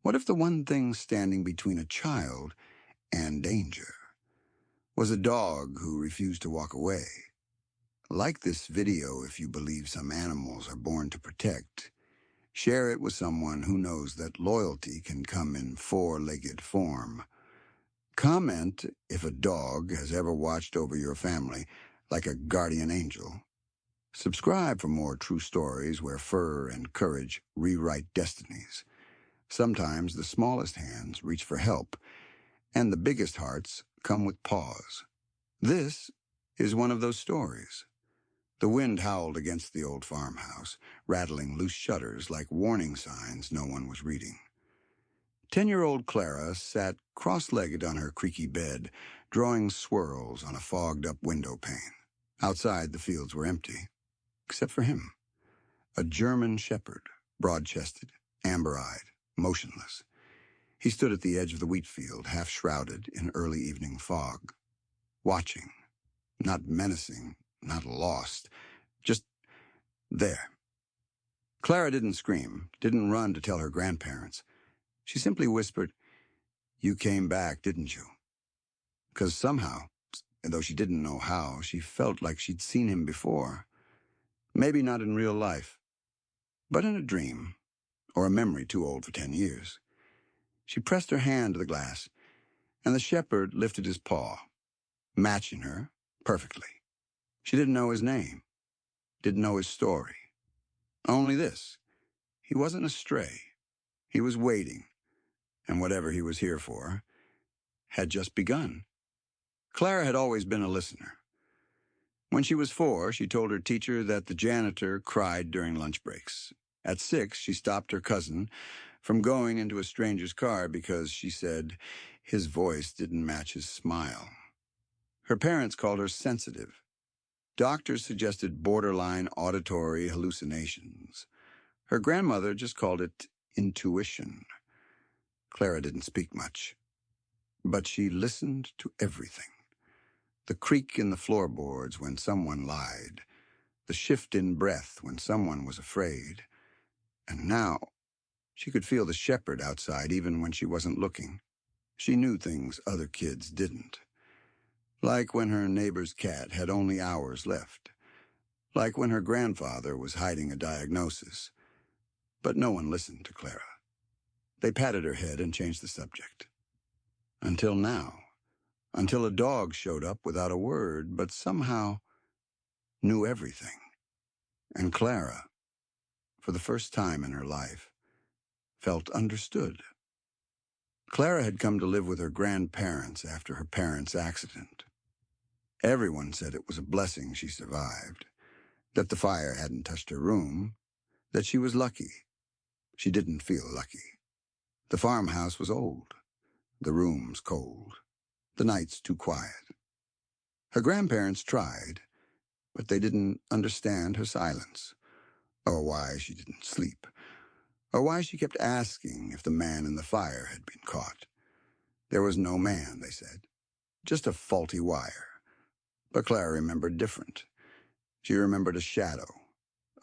What if the one thing standing between a child and danger was a dog who refused to walk away? Like this video if you believe some animals are born to protect. Share it with someone who knows that loyalty can come in four-legged form. Comment if a dog has ever watched over your family like a guardian angel. Subscribe for more true stories where fur and courage rewrite destinies. Sometimes the smallest hands reach for help, and the biggest hearts come with paws. This is one of those stories. The wind howled against the old farmhouse, rattling loose shutters like warning signs no one was reading. 10-year-old Clara sat cross-legged on her creaky bed, drawing swirls on a fogged-up window pane. Outside, the fields were empty, except for him. A German shepherd, broad-chested, amber-eyed, motionless. He stood at the edge of the wheat field, half shrouded in early evening fog, watching, not menacing, not lost, just there. Clara didn't scream, didn't run to tell her grandparents. She simply whispered, "You came back, didn't you?" Because somehow, though she didn't know how, she felt like she'd seen him before. Maybe not in real life, but in a dream, or a memory too old for 10 years. She pressed her hand to the glass, and the shepherd lifted his paw, matching her perfectly. She didn't know his name, didn't know his story. Only this: he wasn't a stray. He was waiting, and whatever he was here for had just begun. Clara had always been a listener. When she was 4, she told her teacher that the janitor cried during lunch breaks. At 6, she stopped her cousin from going into a stranger's car because, she said, his voice didn't match his smile. Her parents called her sensitive. Doctors suggested borderline auditory hallucinations. Her grandmother just called it intuition. Clara didn't speak much, but she listened to everything. The creak in the floorboards when someone lied, the shift in breath when someone was afraid. And now she could feel the shepherd outside even when she wasn't looking. She knew things other kids didn't. Like when her neighbor's cat had only hours left. Like when her grandfather was hiding a diagnosis. But no one listened to Clara. They patted her head and changed the subject. Until now. Until a dog showed up without a word, but somehow knew everything. And Clara, for the first time in her life, felt understood. Clara had come to live with her grandparents after her parents' accident. Everyone said it was a blessing she survived, that the fire hadn't touched her room, that she was lucky. She didn't feel lucky. The farmhouse was old, the rooms cold, the nights too quiet. Her grandparents tried, but they didn't understand her silence, or why she didn't sleep, or why she kept asking if the man in the fire had been caught. There was no man, they said, just a faulty wire. But Clara remembered different. She remembered a shadow,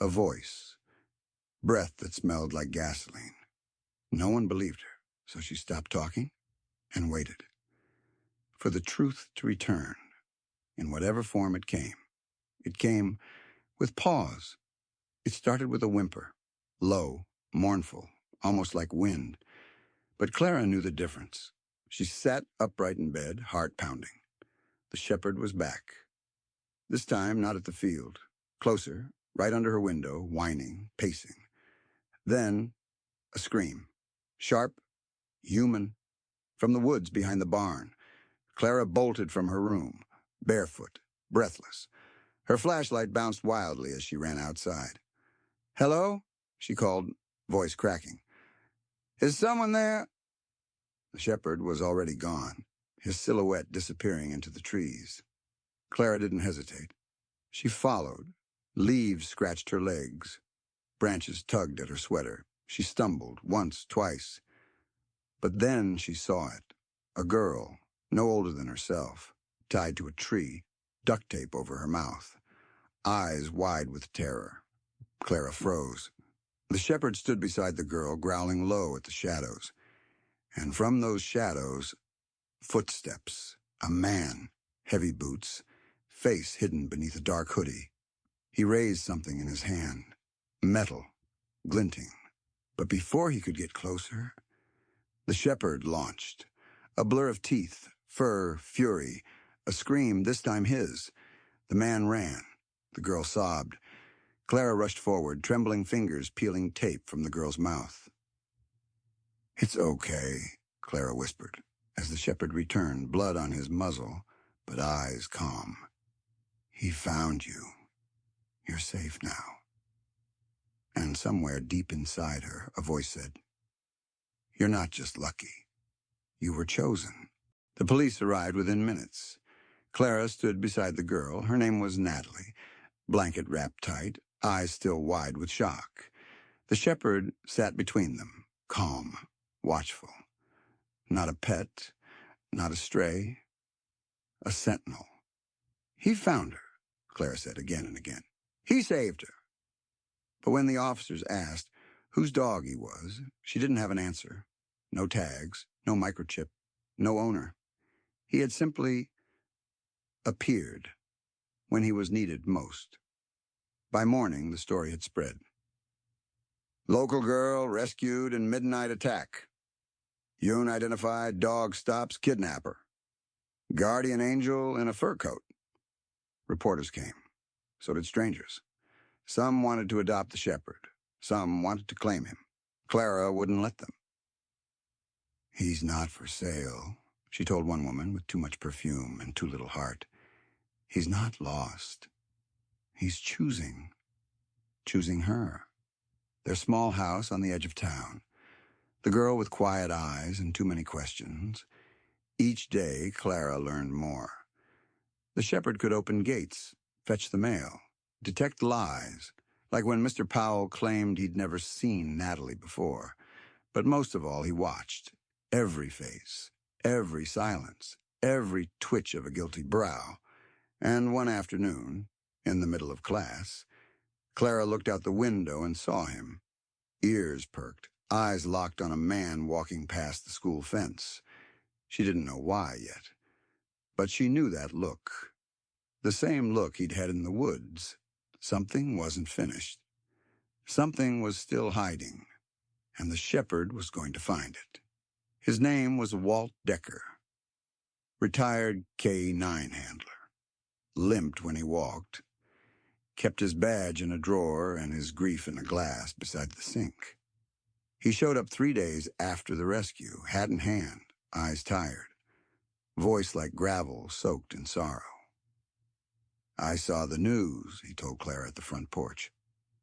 a voice, breath that smelled like gasoline. No one believed her, so she stopped talking and waited for the truth to return in whatever form it came. It came with pause. It started with a whimper, low, mournful, almost like wind. But Clara knew the difference. She sat upright in bed, heart pounding. The shepherd was back. This time, not at the field. Closer, right under her window, whining, pacing. Then, a scream. Sharp, human, from the woods behind the barn. Clara bolted from her room, barefoot, breathless. Her flashlight bounced wildly as she ran outside. "Hello?" she called, voice cracking. "Is someone there?" The shepherd was already gone, his silhouette disappearing into the trees. Clara didn't hesitate. She followed. Leaves scratched her legs. Branches tugged at her sweater. She stumbled once, twice. But then she saw it. A girl, no older than herself, tied to a tree, duct tape over her mouth, eyes wide with terror. Clara froze. The shepherd stood beside the girl, growling low at the shadows. And from those shadows, footsteps, a man, heavy boots, face hidden beneath a dark hoodie. He raised something in his hand, metal, glinting. But before he could get closer, the shepherd launched. A blur of teeth, fur, fury, a scream, this time his. The man ran. The girl sobbed. Clara rushed forward, trembling fingers peeling tape from the girl's mouth. "It's okay," Clara whispered, as the shepherd returned, blood on his muzzle, but eyes calm. "He found you. You're safe now." And somewhere deep inside her, a voice said, "You're not just lucky. You were chosen." The police arrived within minutes. Clara stood beside the girl. Her name was Natalie, blanket wrapped tight, eyes still wide with shock. The shepherd sat between them, calm, watchful. Not a pet, not a stray, a sentinel. "He found her," Clara said again and again. "He saved her." But when the officers asked whose dog he was, she didn't have an answer. No tags, no microchip, no owner. He had simply appeared when he was needed most. By morning, the story had spread. "Local girl rescued in midnight attack. Unidentified dog stops kidnapper. Guardian angel in a fur coat." Reporters came. So did strangers. Some wanted to adopt the shepherd. Some wanted to claim him. Clara wouldn't let them. "He's not for sale," she told one woman with too much perfume and too little heart. "He's not lost. He's choosing her." Their small house on the edge of town. The girl with quiet eyes and too many questions. Each day, Clara learned more. The shepherd could open gates, fetch the mail, detect lies, like when Mr. Powell claimed he'd never seen Natalie before. But most of all, he watched. Every face, every silence, every twitch of a guilty brow. And one afternoon, in the middle of class, Clara looked out the window and saw him. Ears perked, eyes locked on a man walking past the school fence. She didn't know why yet, but she knew that look. The same look he'd had in the woods. Something wasn't finished. Something was still hiding, and the shepherd was going to find it. His name was Walt Decker, retired K-9 handler. Limped when he walked. Kept his badge in a drawer and his grief in a glass beside the sink. He showed up 3 days after the rescue, hat in hand, eyes tired, voice like gravel soaked in sorrow. "I saw the news," he told Clara at the front porch.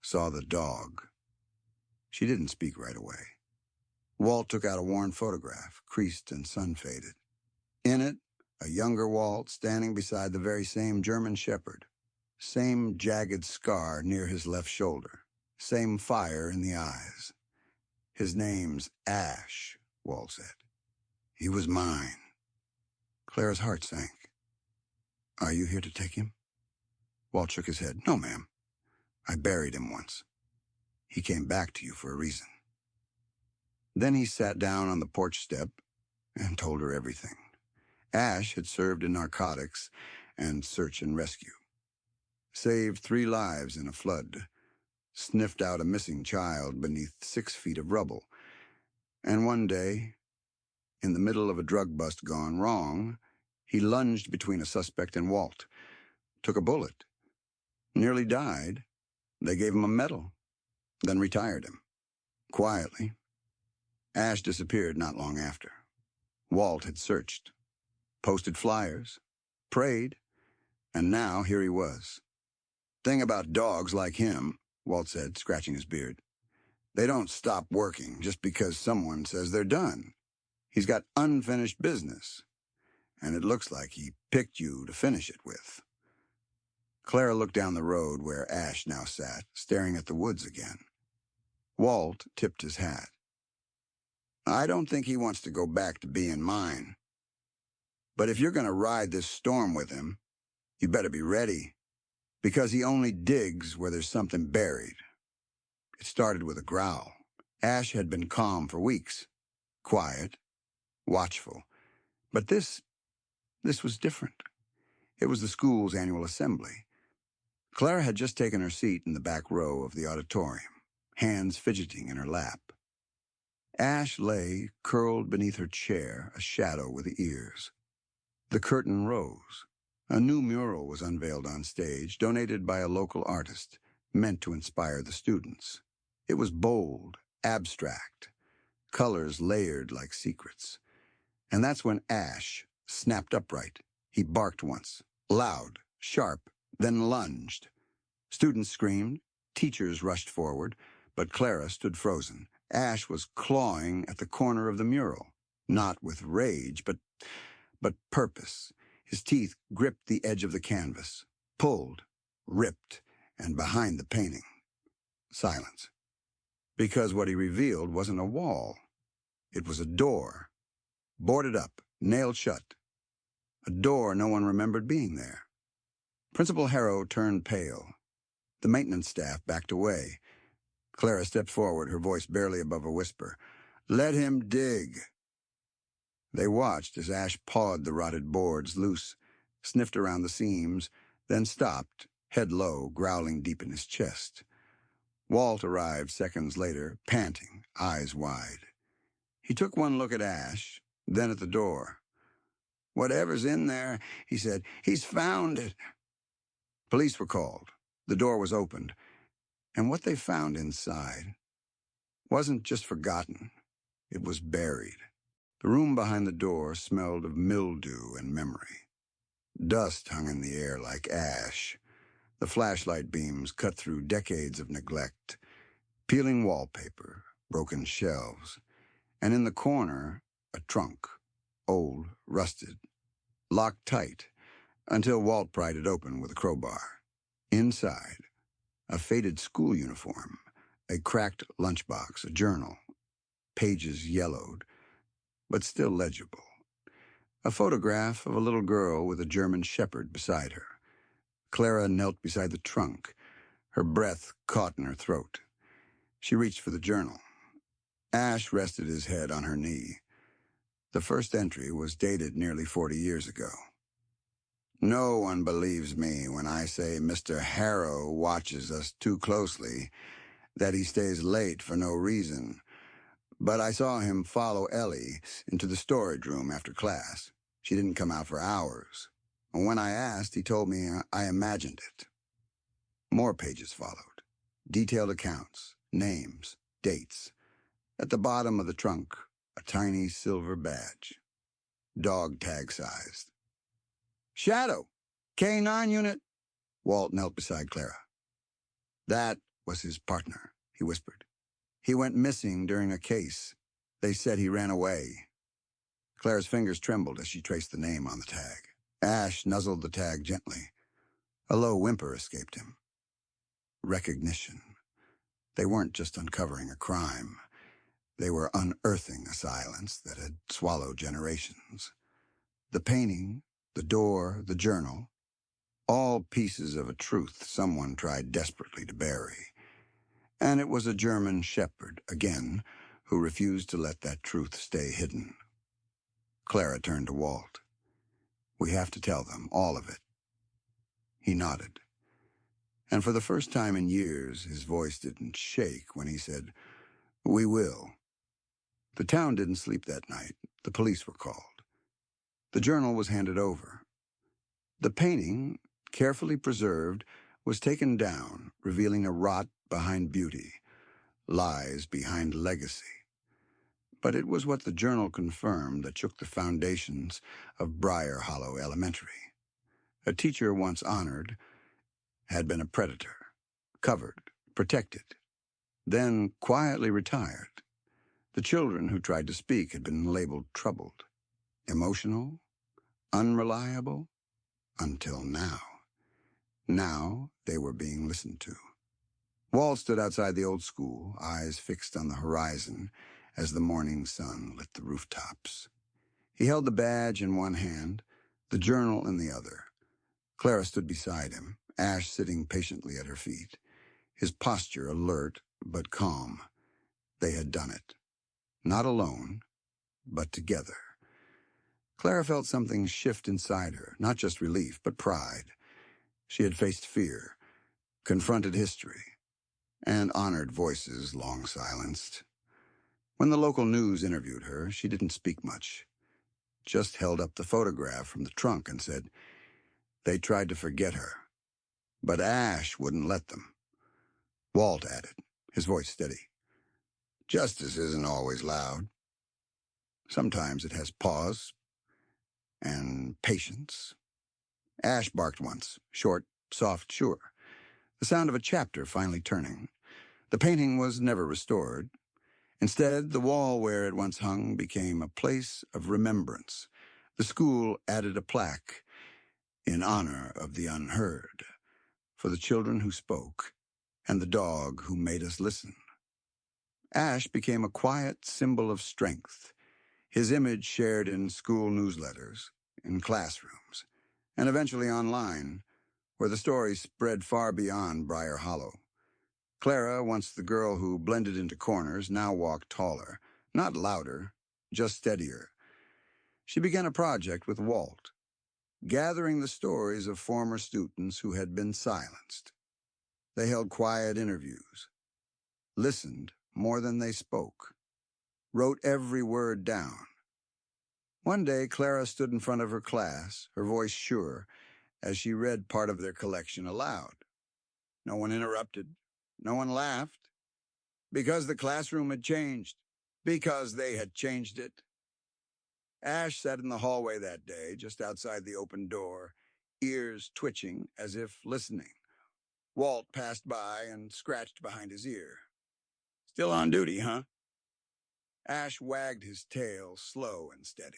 "Saw the dog." She didn't speak right away. Walt took out a worn photograph, creased and sun-faded. In it, a younger Walt standing beside the very same German shepherd. Same jagged scar near his left shoulder. Same fire in the eyes. "His name's Ash," Walt said. "He was mine." Clara's heart sank. "Are you here to take him?" Walt shook his head. "No, ma'am. I buried him once. He came back to you for a reason." Then he sat down on the porch step and told her everything. Ash had served in narcotics and search and rescue. Saved 3 lives in a flood. Sniffed out a missing child beneath 6 feet of rubble. And one day, in the middle of a drug bust gone wrong, he lunged between a suspect and Walt. Took a bullet. Nearly died. They gave him a medal. Then retired him. Quietly. Ash disappeared not long after. Walt had searched. Posted flyers. Prayed. And now here he was. "Thing about dogs like him," Walt said, scratching his beard. "They don't stop working just because someone says they're done. He's got unfinished business. And it looks like he picked you to finish it with." Clara looked down the road where Ash now sat, staring at the woods again. Walt tipped his hat. "I don't think he wants to go back to being mine. But if you're going to ride this storm with him, you better be ready. Because he only digs where there's something buried." It started with a growl. Ash had been calm for weeks. Quiet, watchful. But this was different. It was the school's annual assembly. Clara had just taken her seat in the back row of the auditorium, hands fidgeting in her lap. Ash lay, curled beneath her chair, a shadow with ears. The curtain rose. A new mural was unveiled on stage, donated by a local artist, meant to inspire the students. It was bold, abstract, colors layered like secrets. And that's when Ash snapped upright. He barked once, loud, sharp, then lunged. Students screamed, teachers rushed forward, but Clara stood frozen. Ash was clawing at the corner of the mural, not with rage, but purpose. His teeth gripped the edge of the canvas, pulled, ripped, and behind the painting, silence. Because what he revealed wasn't a wall. It was a door, boarded up, nailed shut. A door no one remembered being there. Principal Harrow turned pale. The maintenance staff backed away. Clara stepped forward, her voice barely above a whisper. "Let him dig." They watched as Ash pawed the rotted boards loose, sniffed around the seams, then stopped, head low, growling deep in his chest. Walt arrived seconds later, panting, eyes wide. He took one look at Ash, then at the door. "Whatever's in there," he said, "he's found it." Police were called. The door was opened, and what they found inside wasn't just forgotten. It was buried. The room behind the door smelled of mildew and memory. Dust hung in the air like ash. The flashlight beams cut through decades of neglect, peeling wallpaper, broken shelves, and in the corner, a trunk, old, rusted, locked tight, until Walt pried it open with a crowbar. Inside, a faded school uniform, a cracked lunchbox, a journal, pages yellowed, but still legible. A photograph of a little girl with a German shepherd beside her. Clara knelt beside the trunk, her breath caught in her throat. She reached for the journal. Ash rested his head on her knee. The first entry was dated nearly 40 years ago. "No one believes me when I say Mr. Harrow watches us too closely, that he stays late for no reason. But I saw him follow Ellie into the storage room after class. She didn't come out for hours. And when I asked, he told me I imagined it." More pages followed. Detailed accounts, names, dates. At the bottom of the trunk, a tiny silver badge. Dog tag-sized. "Shadow, K9 unit." Walt knelt beside Clara. "That was his partner," he whispered. "He went missing during a case. They said he ran away." Clara's fingers trembled as she traced the name on the tag. Ash nuzzled the tag gently. A low whimper escaped him. Recognition. They weren't just uncovering a crime. They were unearthing a silence that had swallowed generations. The painting, the door, the journal, all pieces of a truth someone tried desperately to bury. And it was a German shepherd, again, who refused to let that truth stay hidden. Clara turned to Walt. "We have to tell them, all of it." He nodded. And for the first time in years, his voice didn't shake when he said, "We will." The town didn't sleep that night. The police were called. The journal was handed over. The painting, carefully preserved, was taken down, revealing a rot behind beauty, lies behind legacy. But it was what the journal confirmed that shook the foundations of Briar Hollow Elementary. A teacher once honored had been a predator, covered, protected, then quietly retired. The children who tried to speak had been labeled troubled, emotional, unreliable, until now. Now they were being listened to. Walt stood outside the old school, eyes fixed on the horizon as the morning sun lit the rooftops. He held the badge in one hand, the journal in the other. Clara stood beside him, Ash sitting patiently at her feet, his posture alert but calm. They had done it. Not alone, but together. Clara felt something shift inside her, not just relief, but pride. She had faced fear, confronted history, and honored voices long silenced. When the local news interviewed her, she didn't speak much, just held up the photograph from the trunk and said, "They tried to forget her, but Ash wouldn't let them." Walt added, his voice steady. "Justice isn't always loud. Sometimes it has pause and patience." Ash barked once, short, soft, sure. The sound of a chapter finally turning. The painting was never restored. Instead, the wall where it once hung became a place of remembrance. The school added a plaque in honor of the unheard, for the children who spoke, and the dog who made us listen. Ash became a quiet symbol of strength, his image shared in school newsletters, in classrooms, and eventually online, where the story spread far beyond Briar Hollow. Clara, once the girl who blended into corners, now walked taller, not louder, just steadier. She began a project with Walt, gathering the stories of former students who had been silenced. They held quiet interviews, listened more than they spoke, wrote every word down. One day, Clara stood in front of her class, her voice sure, as she read part of their collection aloud. No one interrupted. No one laughed. Because the classroom had changed. Because they had changed it. Ash sat in the hallway that day, just outside the open door, ears twitching as if listening. Walt passed by and scratched behind his ear. "Still on duty, huh?" Ash wagged his tail, slow and steady.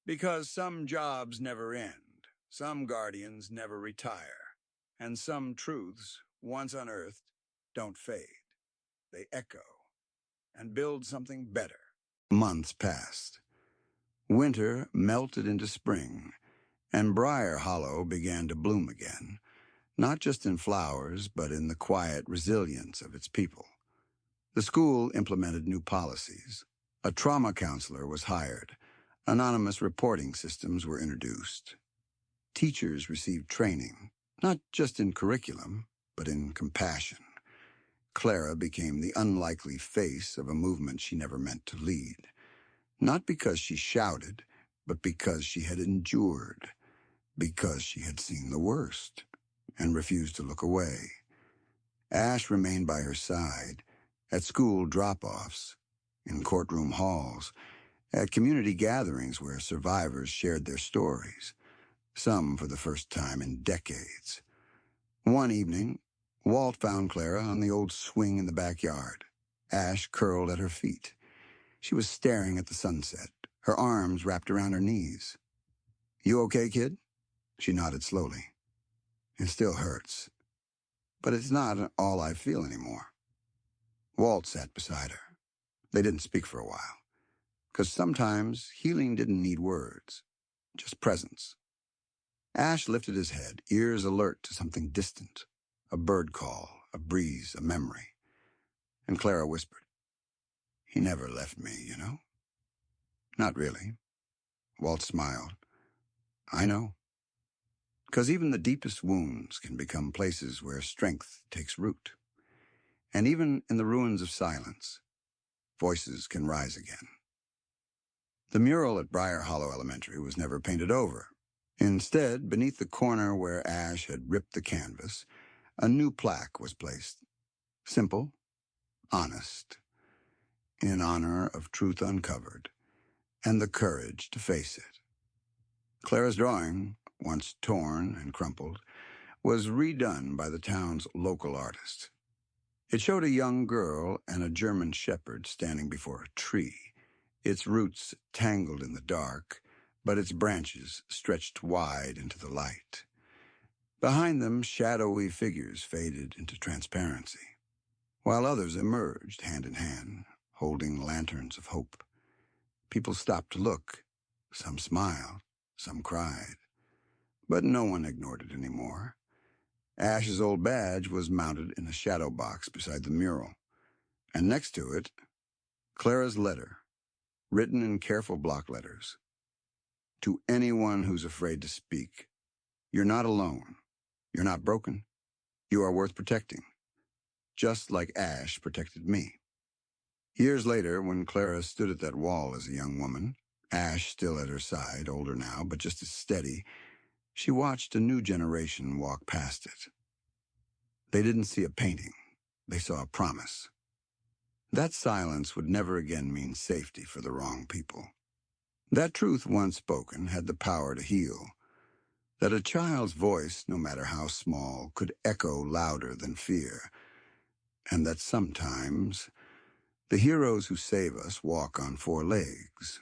"Because some jobs never end, some guardians never retire, and some truths, once unearthed, don't fade. They echo and build something better." Months passed. Winter melted into spring, and Briar Hollow began to bloom again, not just in flowers, but in the quiet resilience of its people. The school implemented new policies. A trauma counselor was hired. Anonymous reporting systems were introduced. Teachers received training, not just in curriculum, but in compassion. Clara became the unlikely face of a movement she never meant to lead. Not because she shouted, but because she had endured, because she had seen the worst and refused to look away. Ash remained by her side, at school drop-offs, in courtroom halls, at community gatherings where survivors shared their stories, some for the first time in decades. One evening, Walt found Clara on the old swing in the backyard, Ash curled at her feet. She was staring at the sunset, her arms wrapped around her knees. "You okay, kid?" She nodded slowly. "It still hurts, but it's not all I feel anymore." Walt sat beside her. They didn't speak for a while, because sometimes healing didn't need words, just presence. Ash lifted his head, ears alert to something distant, a bird call, a breeze, a memory. And Clara whispered, "He never left me, you know?" "Not really." Walt smiled. "I know. Because even the deepest wounds can become places where strength takes root. And even in the ruins of silence, voices can rise again." The mural at Briar Hollow Elementary was never painted over. Instead, beneath the corner where Ash had ripped the canvas, a new plaque was placed. Simple, honest, in honor of truth uncovered and the courage to face it. Clara's drawing, once torn and crumpled, was redone by the town's local artist. It showed a young girl and a German shepherd standing before a tree, its roots tangled in the dark, but its branches stretched wide into the light. Behind them, shadowy figures faded into transparency, while others emerged hand in hand, holding lanterns of hope. People stopped to look. Some smiled, some cried. But no one ignored it anymore. Ash's old badge was mounted in a shadow box beside the mural, and next to it, Clara's letter, written in careful block letters. to anyone who's afraid to speak. You're not alone. You're not broken. You are worth protecting, just like Ash protected me. Years later, when Clara stood at that wall as a young woman, Ash still at her side, older now, but just as steady, she watched a new generation walk past it. They didn't see a painting. They saw a promise. That silence would never again mean safety for the wrong people. That truth, once spoken, had the power to heal. That a child's voice, no matter how small, could echo louder than fear. And that sometimes the heroes who save us walk on four legs,